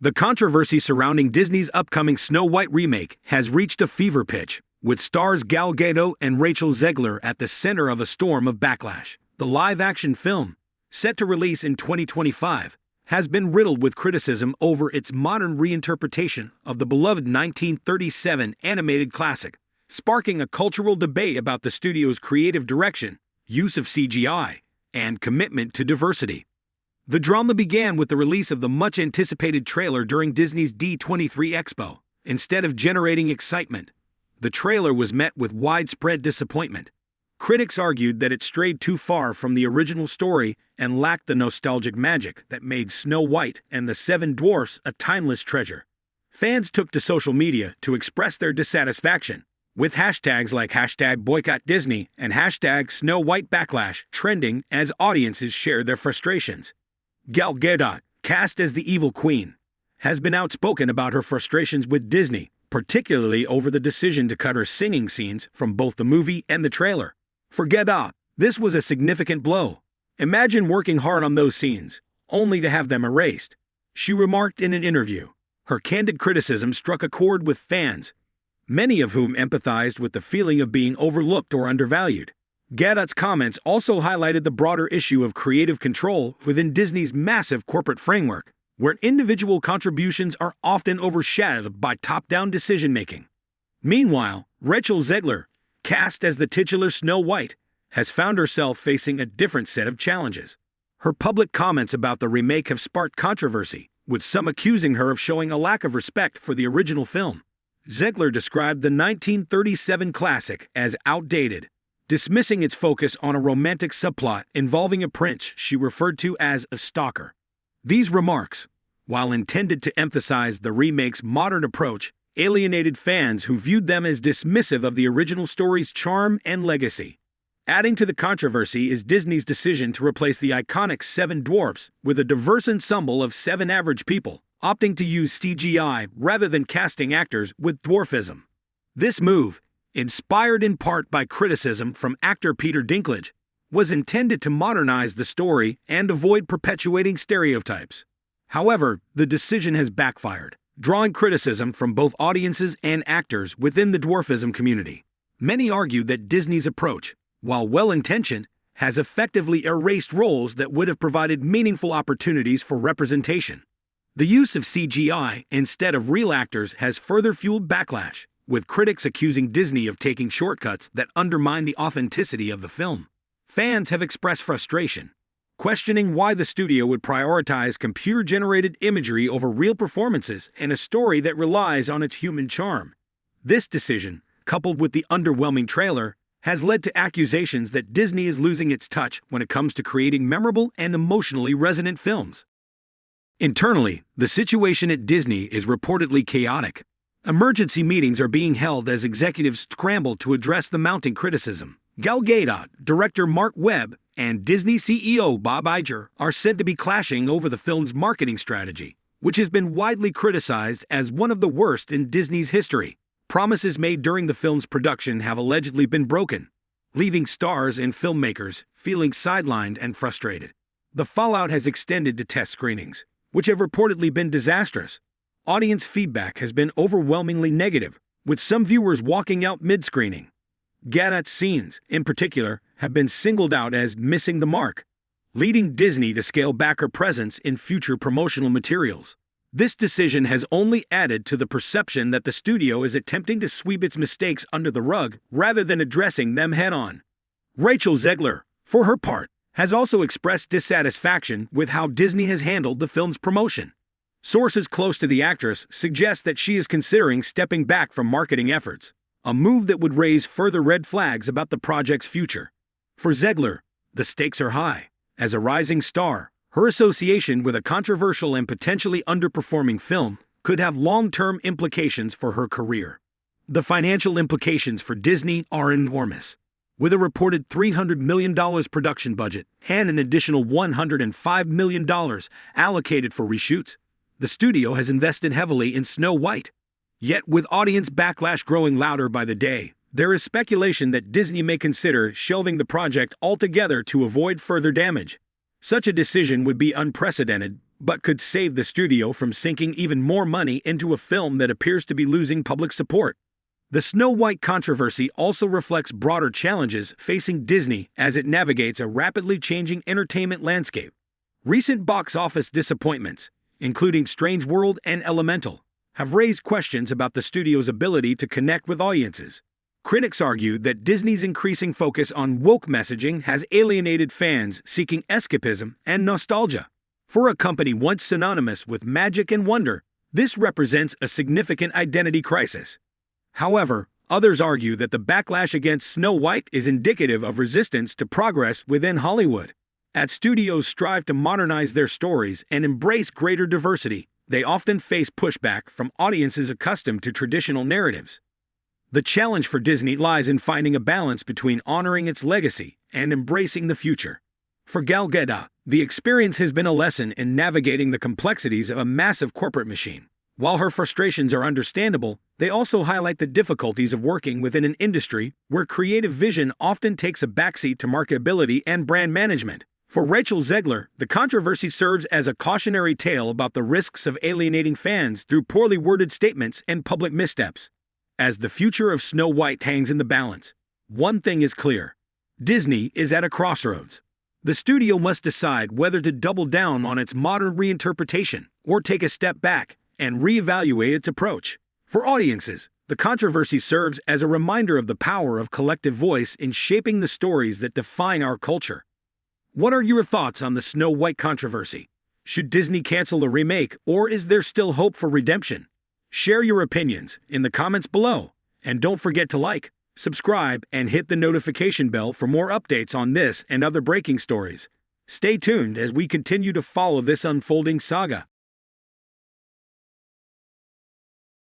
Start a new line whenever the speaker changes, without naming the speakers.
The controversy surrounding Disney's upcoming Snow White remake has reached a fever pitch, with stars Gal Gadot and Rachel Zegler at the center of a storm of backlash. The live-action film, set to release in 2025, has been riddled with criticism over its modern reinterpretation of the beloved 1937 animated classic, sparking a cultural debate about the studio's creative direction, use of CGI, and commitment to diversity. The drama began with the release of the much-anticipated trailer during Disney's D23 Expo. Instead of generating excitement, the trailer was met with widespread disappointment. Critics argued that it strayed too far from the original story and lacked the nostalgic magic that made Snow White and the Seven Dwarfs a timeless treasure. Fans took to social media to express their dissatisfaction, with hashtags like #BoycottDisney and #SnowWhiteBacklash trending as audiences shared their frustrations. Gal Gadot, cast as the Evil Queen, has been outspoken about her frustrations with Disney, particularly over the decision to cut her singing scenes from both the movie and the trailer. For Gadot, this was a significant blow. Imagine working hard on those scenes, only to have them erased, she remarked in an interview. Her candid criticism struck a chord with fans, many of whom empathized with the feeling of being overlooked or undervalued. Gadot's comments also highlighted the broader issue of creative control within Disney's massive corporate framework, where individual contributions are often overshadowed by top-down decision-making. Meanwhile, Rachel Zegler, cast as the titular Snow White, has found herself facing a different set of challenges. Her public comments about the remake have sparked controversy, with some accusing her of showing a lack of respect for the original film. Zegler described the 1937 classic as outdated, dismissing its focus on a romantic subplot involving a prince she referred to as a stalker. These remarks, while intended to emphasize the remake's modern approach, alienated fans who viewed them as dismissive of the original story's charm and legacy. Adding to the controversy is Disney's decision to replace the iconic Seven Dwarfs with a diverse ensemble of 7 average people, opting to use CGI rather than casting actors with dwarfism. This move, inspired in part by criticism from actor Peter Dinklage, was intended to modernize the story and avoid perpetuating stereotypes. However, the decision has backfired, drawing criticism from both audiences and actors within the dwarfism community. Many argue that Disney's approach, while well-intentioned, has effectively erased roles that would have provided meaningful opportunities for representation. The use of CGI instead of real actors has further fueled backlash, with critics accusing Disney of taking shortcuts that undermine the authenticity of the film. Fans have expressed frustration, questioning why the studio would prioritize computer-generated imagery over real performances in a story that relies on its human charm. This decision, coupled with the underwhelming trailer, has led to accusations that Disney is losing its touch when it comes to creating memorable and emotionally resonant films. Internally, the situation at Disney is reportedly chaotic. Emergency meetings are being held as executives scramble to address the mounting criticism. Gal Gadot, director Mark Webb, and Disney CEO Bob Iger are said to be clashing over the film's marketing strategy, which has been widely criticized as one of the worst in Disney's history. Promises made during the film's production have allegedly been broken, leaving stars and filmmakers feeling sidelined and frustrated. The fallout has extended to test screenings, which have reportedly been disastrous. Audience feedback has been overwhelmingly negative, with some viewers walking out mid-screening. Gadot's scenes, in particular, have been singled out as missing the mark, leading Disney to scale back her presence in future promotional materials. This decision has only added to the perception that the studio is attempting to sweep its mistakes under the rug rather than addressing them head-on. Rachel Zegler, for her part, has also expressed dissatisfaction with how Disney has handled the film's promotion. Sources close to the actress suggest that she is considering stepping back from marketing efforts, a move that would raise further red flags about the project's future. For Zegler, the stakes are high. As a rising star, her association with a controversial and potentially underperforming film could have long-term implications for her career. The financial implications for Disney are enormous. With a reported $300 million production budget and an additional $105 million allocated for reshoots, the studio has invested heavily in Snow White. Yet, with audience backlash growing louder by the day, there is speculation that Disney may consider shelving the project altogether to avoid further damage. Such a decision would be unprecedented, but could save the studio from sinking even more money into a film that appears to be losing public support. The Snow White controversy also reflects broader challenges facing Disney as it navigates a rapidly changing entertainment landscape. Recent box office disappointments, including Strange World and Elemental, have raised questions about the studio's ability to connect with audiences. Critics argue that Disney's increasing focus on woke messaging has alienated fans seeking escapism and nostalgia. For a company once synonymous with magic and wonder, this represents a significant identity crisis. However, others argue that the backlash against Snow White is indicative of resistance to progress within Hollywood. As studios strive to modernize their stories and embrace greater diversity, they often face pushback from audiences accustomed to traditional narratives. The challenge for Disney lies in finding a balance between honoring its legacy and embracing the future. For Gadot, the experience has been a lesson in navigating the complexities of a massive corporate machine. While her frustrations are understandable, they also highlight the difficulties of working within an industry where creative vision often takes a backseat to marketability and brand management. For Rachel Zegler, the controversy serves as a cautionary tale about the risks of alienating fans through poorly worded statements and public missteps. As the future of Snow White hangs in the balance, one thing is clear: Disney is at a crossroads. The studio must decide whether to double down on its modern reinterpretation or take a step back and reevaluate its approach. For audiences, the controversy serves as a reminder of the power of collective voice in shaping the stories that define our culture. What are your thoughts on the Snow White controversy? Should Disney cancel the remake, or is there still hope for redemption? Share your opinions in the comments below, and don't forget to like, subscribe, and hit the notification bell for more updates on this and other breaking stories. Stay tuned as we continue to follow this unfolding saga.